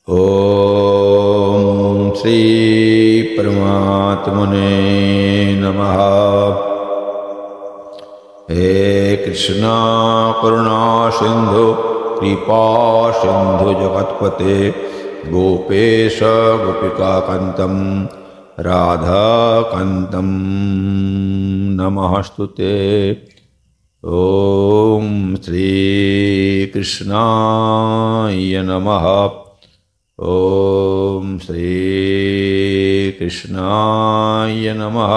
ओम श्री परमात्मने नमः। हे कृष्णा करुणा सिंधु कृपा सिंधु जगत्पते गोपेश गोपिका कांतम राधा कांतम नमस्तुते। ओम श्री कृष्णाय नमः। ओम श्री कृष्णाय नमः।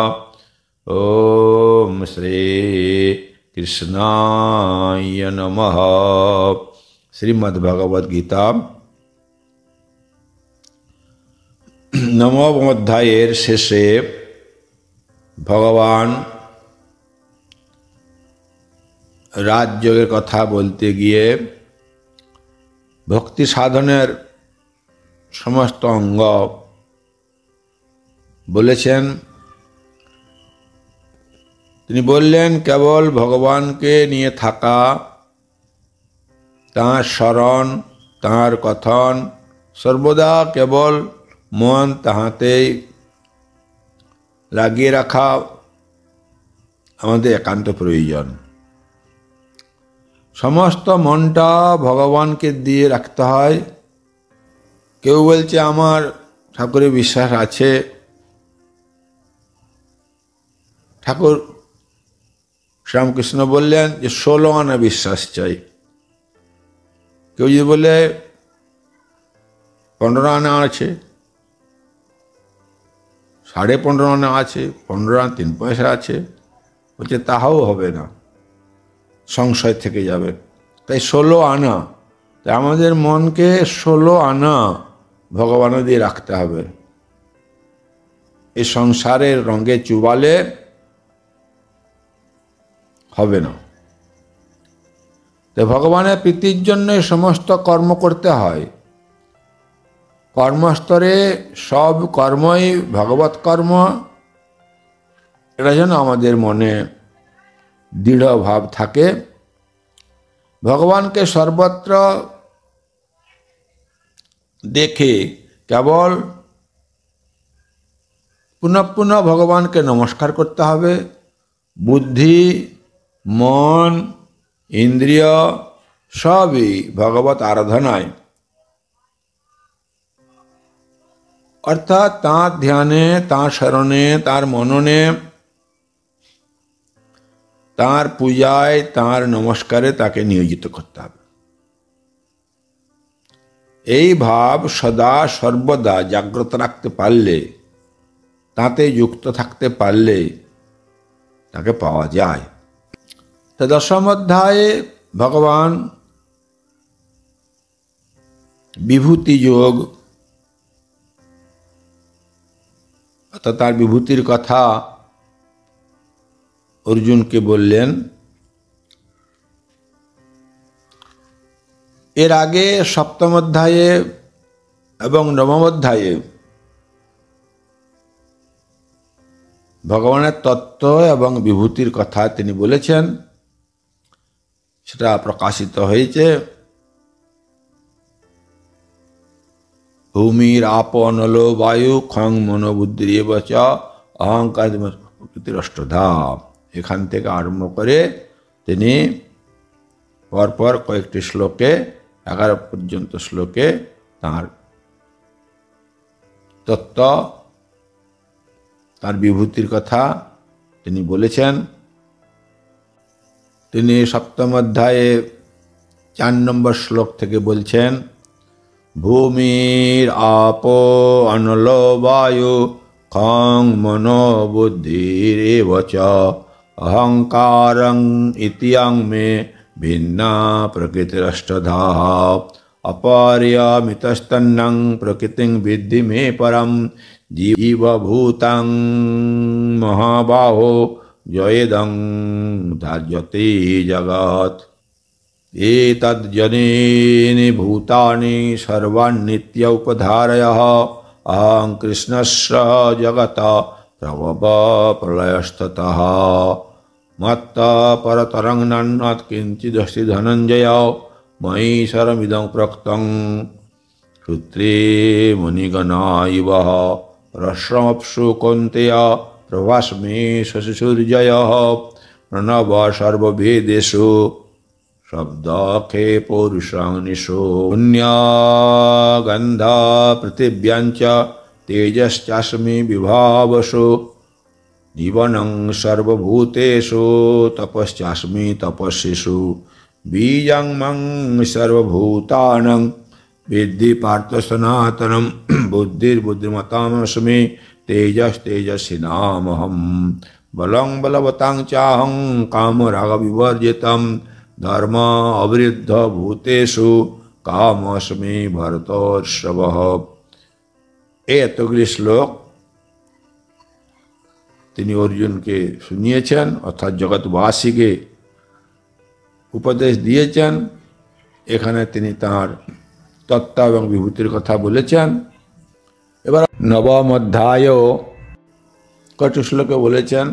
ओम श्री कृष्णाय नमः। श्रीमद्भगवद गीता नवम अध्यायेर शेषे भगवान राजयोगेर कथा बोलते गिये भक्ति साधनेर समस्त अंग बोलेছেন। তিনি বললেন কেবল ভগবানকে নিয়ে থাকা, তাঁর স্মরণ, তাঁর কথন, সর্বদা কেবল মন তাহাতেই লাগিয়ে রাখা আমাদের একান্ত প্রয়োজন। সমস্ত মনটা ভগবানকে দিয়ে রাখতে হয়। কেউ বলছে আমার ঠাকুরে বিশ্বাস আছে, ঠাকুর শ্রীরামকৃষ্ণ বললেন যে 16 আনা বিশ্বাস চাই। কেউ যদি বলে 15 আনা আছে, 15.5 আনা আছে, 15 আনা 3 পয়সা আছে, বলছে তাহাও হবে না, সংশয় থেকে যাবে। তাই 16 আনা, তাই আমাদের মনকে 16 আনা ভগবানের দিয়ে রাখতে হবে। এই সংসারের রঙে চুবালে হবে না। তাই ভগবানের প্রীতির জন্য সমস্ত কর্ম করতে হয়। কর্মস্তরে সব কর্মই ভগবৎ কর্ম, এটা যেন আমাদের মনে দৃঢ় ভাব থাকে। ভগবানকে সর্বত্র দেখে কেবল পুনঃ পুনঃ ভগবানকে নমস্কার করতে হবে। বুদ্ধি, মন, ইন্দ্রিয় সবই ভগবত আরাধনায়, অর্থাৎ তাঁর ধ্যানে, তাঁর শরণে, তাঁর মননে, তাঁর পূজায়, তাঁর নমস্কারে তাকে নিয়োজিত করতে হবে। এই ভাব সদা সর্বদা জাগ্রত রাখতে পারলে, তাতে যুক্ত থাকতে পারলে তাকে পাওয়া যায়। তো দশম অধ্যায়ে ভগবান বিভূতি যোগ অর্থাৎ তার বিভূতির কথা অর্জুনকে বললেন। এর আগে সপ্তম অধ্যায়ে এবং নবম অধ্যায়ে ভগবানের তত্ত্ব এবং বিভূতির কথা তিনি বলেছেন, সেটা প্রকাশিত হয়েছে। ভূমির আপ নলো বায়ু খং মনোবুদ্ধির এবচ অহংকার প্রকৃতির অষ্টধা। এখান থেকে আরম্ভ করে তিনি পরপর কয়েকটি শ্লোকে 11 পর্যন্ত শ্লোকে তাঁর তত্ত্ব, তাঁর বিভূতির কথা তিনি বলেছেন। তিনি সপ্তম অধ্যায়ে 4 নম্বর শ্লোক থেকে বলছেন, ভূমির আপো অনল বায়ু খং মনো বুদ্ধির এবচ অহংকারং ইতিয়াং মে ভিন্না প্রকৃতিরষ্টধা অপরিয়মিতস্তন্নং প্রকৃতিং বিদ্ধি মে পরম জীবভূতং মহাবাহো জয়েদং ধার্যতে জগৎ এতজ্জনেনি ভূতানি সর্বান্নিত্য উপধারয়ঃ অহং কৃষ্ণস্য জগত প্রভব প্রলয়স্ততঃ মত্ত পরতরং নান্যৎ কিঞ্চিদস্তি ধনঞ্জয় ময়ি শরমিদং প্রক্তং সূত্রে মুনিগণা ইব রশ্রমপ্সু কৌন্তেয় প্রভাস্মে শশিসূর্যয় প্রণব সর্বভেদেষু শব্দকে পৌরুষং নিশো পুণ্যগন্ধ পৃথিব্যাঞ্চ তেজশ্চাস্মি বিভাবসো জীবনং সর্বভূতেষু তপশ্চাস্মি তপস্বিষু বীজং মং সর্বভূতানাং विद्धि पार्थ सनातनम बुद्धिर्बुद्धिमतामस्मि तेजस्तेजस्विनामहं बलं बलवतां चाहं कामराग विवर्जितं धर्म अवृद्ध भूतेषु कामस्मि भरतोर्षभः। এই এতগুলি শ্লোক তিনি অর্জুনকে শুনিয়েছেন, অর্থাৎ জগৎবাসীকে উপদেশ দিয়েছেন। এখানে তিনি তাঁর তত্ত্ব এবং বিভূতির কথা বলেছেন। এবার নবম অধ্যায় কটি শ্লোকে বলেছেন,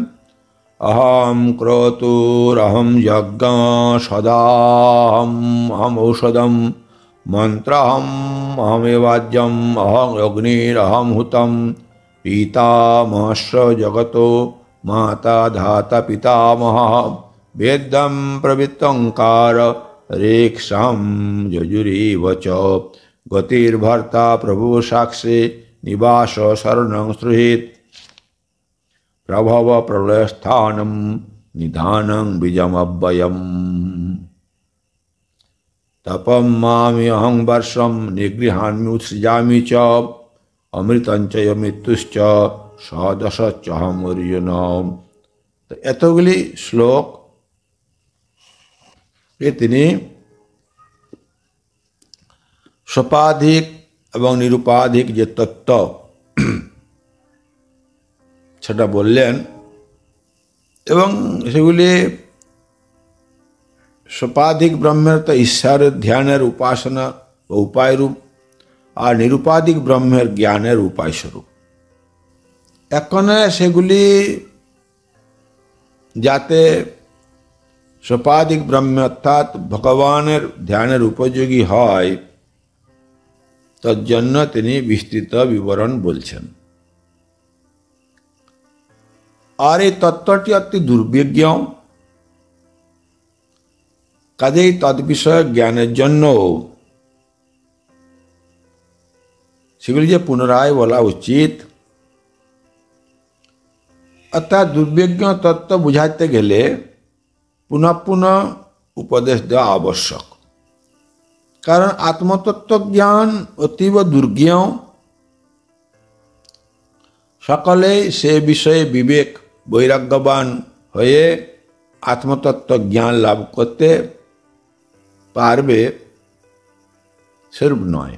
অহম ক্রতুরহম যজ্ঞ সদাহম অহম ঔষধম মন্ত্রহম অহমেবাজ্যম অহম অগ্নিরহম হুতম পিতামহস্য জগতো মাতা ধাতা পিতামহ বেদম প্রবৃত্তঙ্কার রেক্ষাম যজুরেব চ গতির্ভর্তা প্রভু সাক্ষী নিবাস শরণং শ্রুহিত প্রভব প্রলয়স্থানম নিধানং বীজমব্যয়ম তপম মামি অহং বর্ষম নিগৃহামি উৎসৃজামি চ অমৃতঞ্চ মৃত্যুশ্চ সদশচ্যহম অর্জুন। তো এতগুলি শ্লোক তিনি সোপাধিক এবং নিরুপাধিক যে তত্ত্ব সেটা বললেন, এবং সেগুলি সোপাধিক ব্রহ্মের তো ঈশ্বরের ধ্যানের উপাসনা ও উপায় রূপ, আর নিরুপাধিক ব্রহ্মের জ্ঞানের উপায় স্বরূপ। এখন সেগুলি যাতে সোপাধিক ব্রহ্ম অর্থাৎ ভগবানের ধ্যানের উপযোগী হয়, তার জন্য তিনি বিস্তৃত বিবরণ বলছেন। আর এই তত্ত্বটি অতি দুর্বিজ্ঞ, কাজেই তদ্বিষয়ক জ্ঞানের জন্য সেগুলি যে পুনরায় বলা উচিত। অর্থাৎ দুর্বিজ্ঞ তত্ত্ব বুঝাইতে গেলে পুনঃ পুনঃ উপদেশ দেওয়া আবশ্যক, কারণ আত্মতত্ত্ব জ্ঞান অতীব দুর্জ্ঞ। সকলেই সে বিষয়ে বিবেক বৈরাগ্যবান হয়ে আত্মতত্ত্ব জ্ঞান লাভ করতে পারবে সেরূপ নয়।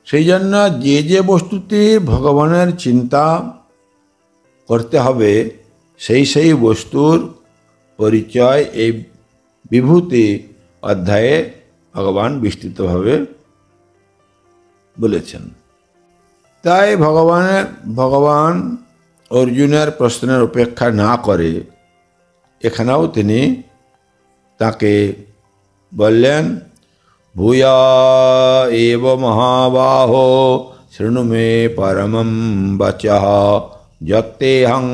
সেই জন্য যে যে বস্তুটি ভগবানের চিন্তা করতে হবে, সেই সেই বস্তুর পরিচয় এই বিভূতি অধ্যায়ে ভগবান বিস্তৃতভাবে বলেছেন। তাই ভগবান অর্জুনের প্রশ্নের উপেক্ষা না করে এখানেও তিনি তাকে বললেন, ভূয়া এব মহাবাহো শৃণু মে পরমম বচঃ যত্তেহং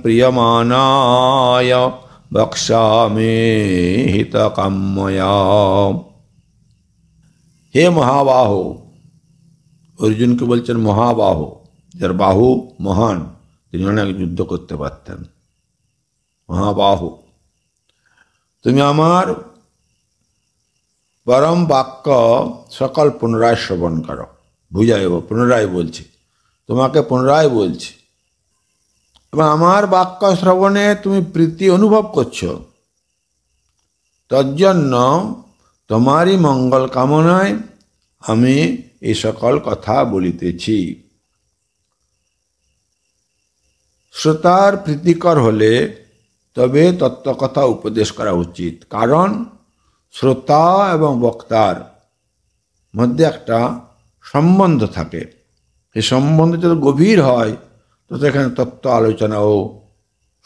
প্রিয়মানায় বক্ষ্যামি হিতকাম্যয়া। হে মহাবাহো, অর্জুনকে বলছেন মহাবাহো, যার বাহু মহান, তিনি অনেক যুদ্ধ করতে পারতেন। মহাবাহু, তুমি আমার পরম বাক্য সকল পুনরায় শ্রবণ করো। বুঝাইব, পুনরায় বলছি, তোমাকে পুনরায় বলছি, এবং আমার বাক্য শ্রবণে তুমি প্রীতি অনুভব করছো, তজ্জন্য তোমারই মঙ্গল কামনায় আমি এই সকল কথা বলিতেছি। শ্রোতার প্রীতিকর হলে তবে তত্ত্বকথা উপদেশ করা উচিত, কারণ শ্রোতা এবং বক্তার মধ্যে একটা সম্বন্ধ থাকে। এই সম্বন্ধ যত গভীর হয় তত এখানে তত্ত্ব আলোচনাও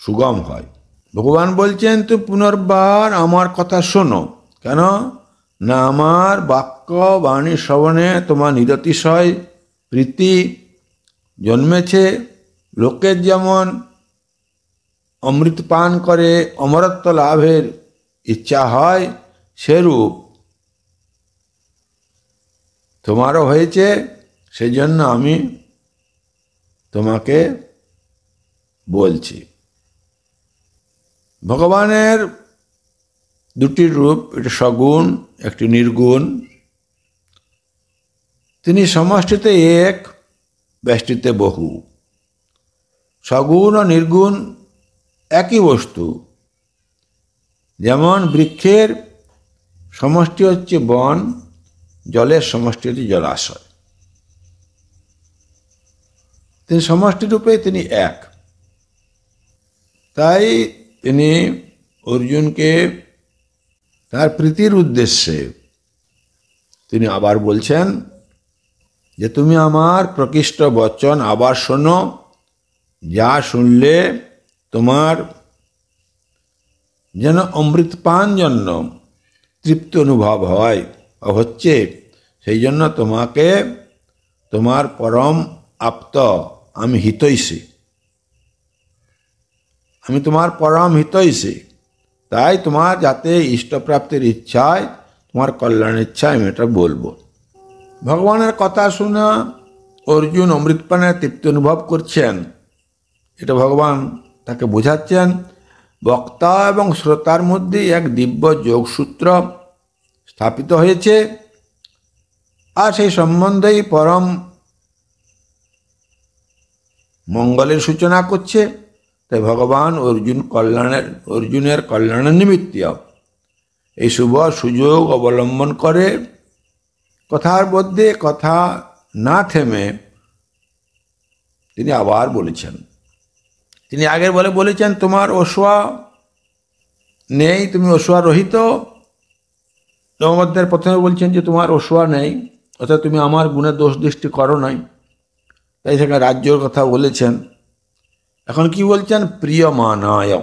সুগম হয়। ভগবান বলছেন, তুমি পুনর্বার আমার কথা শোনো। কেন না আমার বাক্য বাণী শ্রবণে তোমার নিরতিশয় প্রীতি জন্মেছে। লোকের যেমন অমৃত পান করে অমরত্ব লাভের ইচ্ছা হয়, সেরূপ তোমারও হয়েছে। সেজন্য আমি তোমাকে বলছি। ভগবানের দুটি রূপ, একটি সগুণ, একটি নির্গুণ। তিনি সমষ্টিতে এক, ব্যষ্টিতে বহু। সগুণ ও নির্গুণ একই বস্তু। যেমন বৃক্ষের সমষ্টি হচ্ছে বন, জলের সমষ্টি হচ্ছে জলাশয়। তিনি সমষ্টি রূপে তিনি এক। তাই তিনি অর্জুনকে তার প্রীতির উদ্দেশ্যে তিনি আবার বলছেন যে তুমি আমার প্রকৃষ্ট বচন আবার শোনো, যা শুনলে তোমার যেন অমৃতপান জন্য তৃপ্তি অনুভব হয় হচ্ছে। সেই জন্য তোমাকে তোমার পরম আপ্ত আমি হিতৈষী, আমি তোমার পরম হিতৈষী। তাই তোমার যাতে ইষ্টপ্রাপ্তির ইচ্ছায়, তোমার কল্যাণের ইচ্ছায় আমি এটা বলবো। ভগবানের কথা শুনে অর্জুন অমৃতপানের তৃপ্তি অনুভব করছেন, এটা ভগবান তাকে বোঝাচ্ছেন। বক্তা এবং শ্রোতার মধ্যে এক দিব্য যোগসূত্র স্থাপিত হয়েছে, আর সেই সম্বন্ধেই পরম মঙ্গলের সূচনা করছে। তাই ভগবান অর্জুনের কল্যাণের নিমিত্ত এই শুভ সুযোগ অবলম্বন করে কথার মধ্যে কথা না থেমে তিনি আবার বলেছেন। তিনি আগের বলেছেন তোমার অশ্বা নেই, তুমি অশ্বা রহিত। নবমধ্যের প্রথমে বলছেন যে তোমার অশ্বা নেই, অর্থাৎ তুমি আমার গুণে দোষ দৃষ্টি করো নাই। তাই সেখানে রাজ্যর কথা বলেছেন। এখন কি বলছেন? প্রিয়মানায়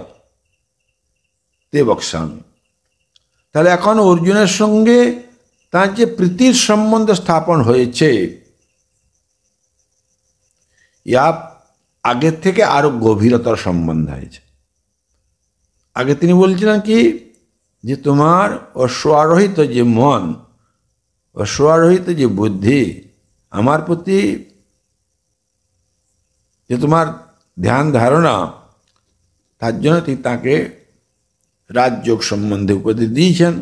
তে বক্সামি। তাহলে এখন অর্জুনের সঙ্গে তার যে প্রীতির সম্বন্ধ স্থাপন হয়েছে, ইয়া আগের থেকে আরো গভীরতর সম্বন্ধ হয়েছে। আগে তিনি বলছিলেন কি যে তোমার অশ্বারোহিত যে মন, অশ্বারোহিত যে বুদ্ধি, আমার প্রতি যে তোমার ধ্যান ধারণা, তার জন্য তিনি তাকে রাজযোগ সম্বন্ধে উপদেশ দিয়েছেন,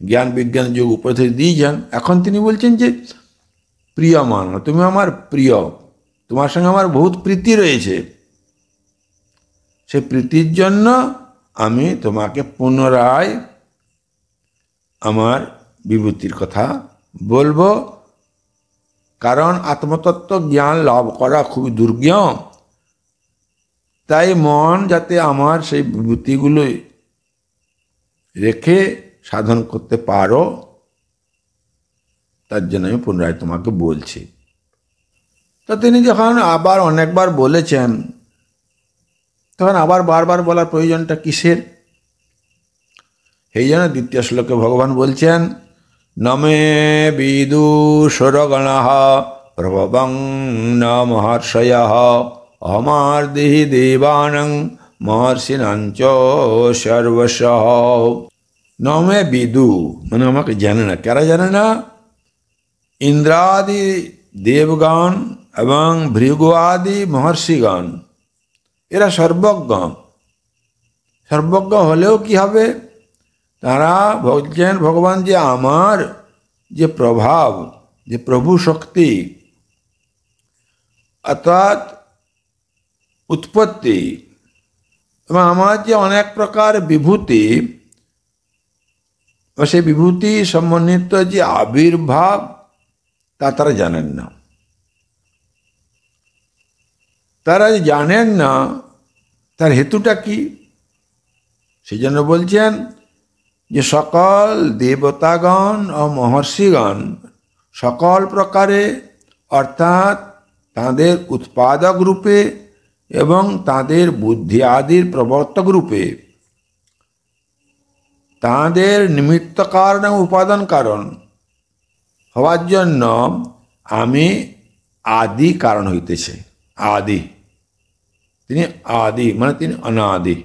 জ্ঞান বিজ্ঞান যোগ উপদেশ দিয়েছেন। এখন তিনি বলছেন যে প্রিয়মান, তুমি আমার প্রিয়, তোমার সঙ্গে আমার বহুত প্রীতি রয়েছে। সেই প্রীতির জন্য আমি তোমাকে পুনরায় আমার বিভূতির কথা বলবো। কারণ আত্মতত্ত্ব জ্ঞান লাভ করা খুবই দুর্জ্ঞ। তাই মন যাতে আমার সেই বিভূতিগুলো রেখে সাধন করতে পারো, তার জন্য আমি পুনরায় তোমাকে বলছি। তো তিনি যখন আবার অনেকবার বলেছেন, তখন আবার বারবার বলার প্রয়োজনটা কিসের? এই জন্য দ্বিতীয় শ্লোকে ভগবান বলছেন, নমে বিদুষরগণঃ প্রভবং ন মহর্ষয়ঃ অহমার্দিহি দেবানং মহর্ষিণাঞ্চ সর্বশঃ। নমে বিদু মানে আমাকে জানে না। কারা জানে না? ইন্দ্রাদি দেবগণ এবং ভৃগু আদি মহর্ষিগণ, এরা সর্বজ্ঞ। সর্বজ্ঞ হলেও কি হবে? তারা বলছেন ভগবান যে আমার যে প্রভাব, যে প্রভু শক্তি, অর্থাৎ উৎপত্তি এবং আমার যে অনেক প্রকার বিভূতি, সেই বিভূতি সম্বন্ধিত যে আবির্ভাব, তা তারা জানেন না। তারা জানেন না তার হেতুটা কি? সেই জন্য বলছেন যে সকল দেবতাগণ ও মহর্ষিগণ সকল প্রকারে, অর্থাৎ তাদের উৎপাদক রূপে এবং তাদের বুদ্ধি আদির প্রবর্তক রূপে তাঁদের নিমিত্ত কারণ এবং উপাদান কারণ হওয়ার জন্য আমি আদি কারণ হইতেছে। আদি, তিনি আদি মানে তিনি অনাদি,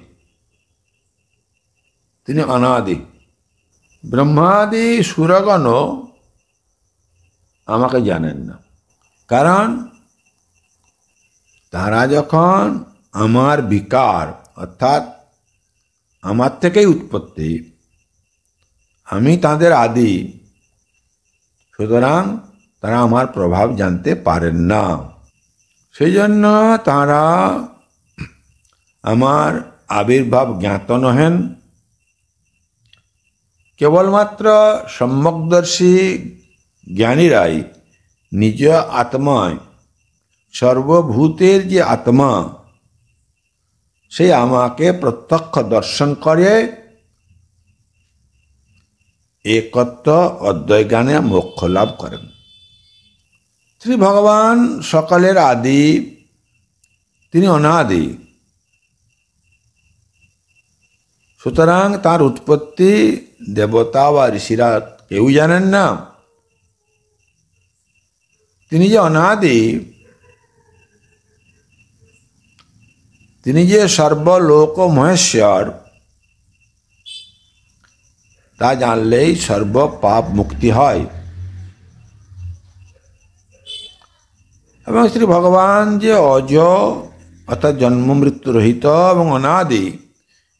তিনি অনাদি। ব্রহ্মাদি সুরগণ আমাকে জানেন না, কারণ তারা যখন আমার বিকার অর্থাৎ আমার থেকেই উৎপত্তি, আমি তাদের আদি, সুতরাং তারা আমার প্রভাব জানতে পারেন না। সেই জন্য তারা আমার আবির্ভাব জ্ঞাত নহেন। কেবলমাত্র সম্যকদর্শী জ্ঞানীরাই নিজ আত্মায়, সর্বভূতের যে আত্মা, সেই আমাকে প্রত্যক্ষ দর্শন করে একত্ব অদ্বয় জ্ঞানে মোক্ষ লাভ করেন। শ্রী ভগবান সকলের আদি, তিনি অনাদি। সুতরাং তার উৎপত্তি দেবতা বা ঋষিরা কেউ জানেন না। তিনি যে অনাদি, তিনি যে সর্বলোক মহেশ্বর, তা জানলেই সর্ব পাপ মুক্তি হয়। এবং শ্রী ভগবান যে অজ অর্থাৎ জন্ম মৃত্যু রহিত এবং অনাদি,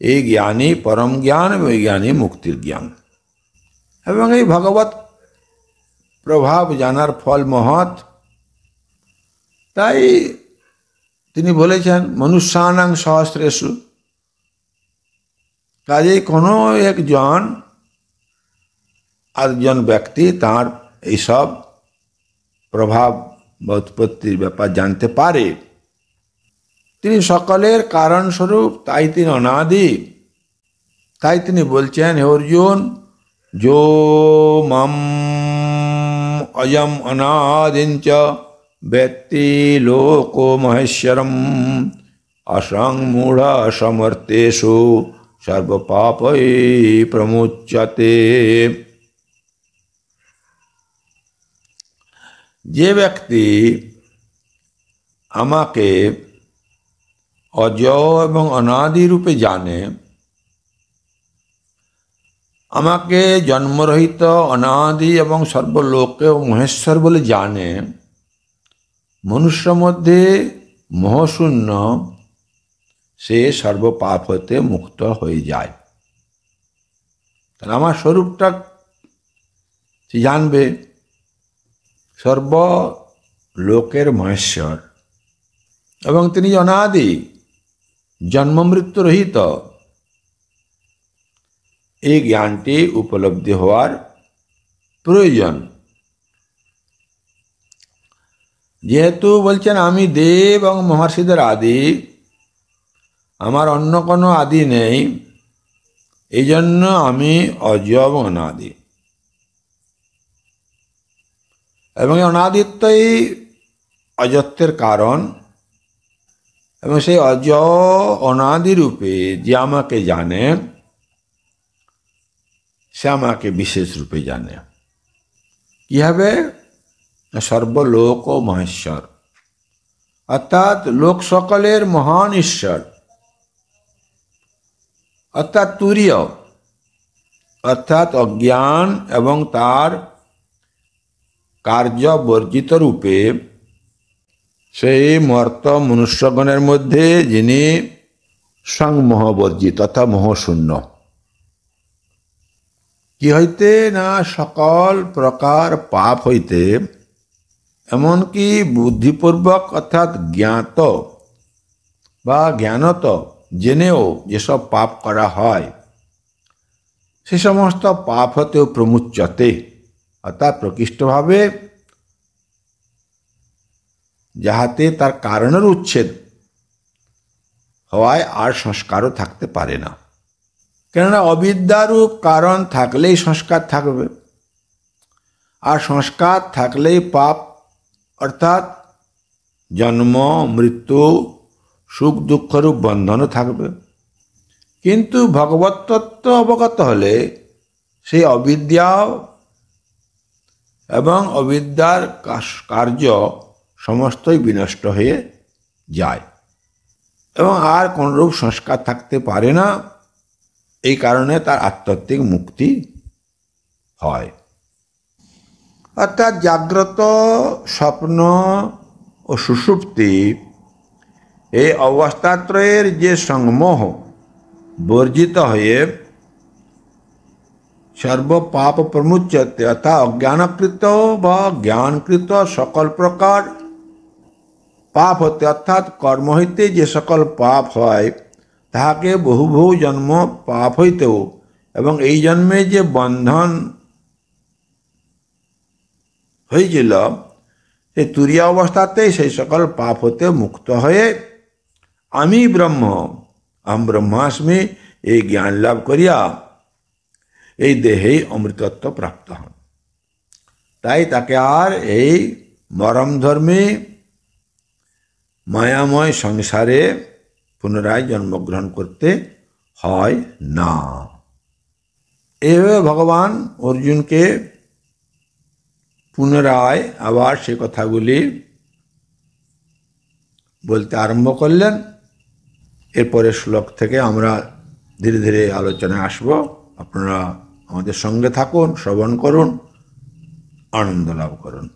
এই জ্ঞানী পরম জ্ঞান এবং এই জ্ঞানী মুক্তির জ্ঞান। এবং এই ভগবত প্রভাব জানার ফল মহৎ। তাই তিনি বলেছেন মনুষ্যানাং সহস্রেষু, কাজেই কোনো একজন ব্যক্তি তার এইসব প্রভাব বা উৎপত্তির ব্যাপার জানতে পারে। তিনি সকলের কারণস্বরূপ, তাই তিনি অনাদি। তাই তিনি বলছেন, হে অর্জুন, যো মাম অজম অনাদিঞ্চ ব্যক্তি লোকো মহেশ্বরম অসং মূঢ় সমর্তেষু সর্বপাপৈ প্রমুচ্যতে। যে ব্যক্তি আমাকে অজ এবং অনাদি রূপে জানে, আমাকে জন্মরহিত অনাদি এবং সর্বলোকে মহেশ্বর বলে জানে, মনুষ্য মধ্যে মোহশূন্য, সে সর্বপাপ হতে মুক্ত হয়ে যায়। তাহলে আমার স্বরূপটা সে জানবে, সর্বলোকের মহেশ্বর এবং তিনি অনাদি, জন্ম মৃত্যু রহিত। এই জ্ঞানটি উপলব্ধি হওয়ার প্রয়োজন। যেহেতু বলছেন আমি দেব এবং মহর্ষিদের আদি, আমার অন্য কোনো আদি নেই, এই জন্য আমি অজ এবং অনাদি। এবং অনাদিত্বই অজত্বের কারণ। এবং সেই অজ অনাদি রূপে যে আমাকে জানে, সে আমাকে বিশেষ রূপে জানে। কিভাবে? সর্বলোক ও মহেশ্বর, অর্থাৎ লোক সকলের মহান ঈশ্বর, অর্থাৎ তুরীয়, অর্থাৎ অজ্ঞান এবং তার কার্য বর্জিত রূপে সেই মর্ত মনুষ্যগণের মধ্যে যিনি সংমোহ বর্জিত তথা মোহশূন্য। কি হইতে? না সকল প্রকার পাপ হইতে, এমনকি বুদ্ধিপূর্বক অর্থাৎ জ্ঞাত বা জ্ঞানত জেনেও যেসব পাপ করা হয়, সে সমস্ত পাপ হতেও প্রমুচ্যতে, অর্থাৎ প্রকৃষ্টভাবে, যাহাতে তার কারণের উচ্ছেদ হওয়ায় আর সংস্কারও থাকতে পারে না। কেননা অবিদ্যারূপ কারণ থাকলেই সংস্কার থাকবে, আর সংস্কার থাকলেই পাপ অর্থাৎ জন্ম মৃত্যু সুখ দুঃখরূপ বন্ধনও থাকবে। কিন্তু ভগবত তত্ত্ব অবগত হলে সেই অবিদ্যা এবং অবিদ্যার কার্য সমস্তই বিনষ্ট হয়ে যায় এবং আর কোনরূপ সংস্কার থাকতে পারে না। এই কারণে তার আধ্যাত্মিক মুক্তি হয়। অর্থাৎ জাগ্রত, স্বপ্ন ও সুষুপ্তি এই অবস্থাত্রয়ের যে সংমোহ বর্জিত হয়ে সর্বপাপ প্রমুচ্যতে, অর্থাৎ অজ্ঞানকৃত বা জ্ঞানকৃত সকল প্রকার পাপ হতে, অর্থাৎ কর্ম হইতে যে সকল পাপ হয় তাহাকে বহু বহু জন্ম পাপ হইতেও এবং এই জন্মে যে বন্ধন হয়েছিল সেই তুরীয় অবস্থাতেই সেই সকল পাপ হতে মুক্ত হয়ে আমি ব্রহ্ম, আহম ব্রহ্মাস্মি এই জ্ঞান লাভ করিয়া এই দেহেই অমৃতত্ব প্রাপ্ত হন। তাই তাকে আর এই মরমধর্মী মায়াময় সংসারে পুনরায় জন্মগ্রহণ করতে হয় না। এভাবে ভগবান অর্জুনকে পুনরায় আবার সে কথাগুলি বলতে আরম্ভ করলেন। এরপরে শ্লোক থেকে আমরা ধীরে ধীরে আলোচনায় আসব। আপনারা আমাদের সঙ্গে থাকুন, শ্রবণ করুন, আনন্দ লাভ করুন।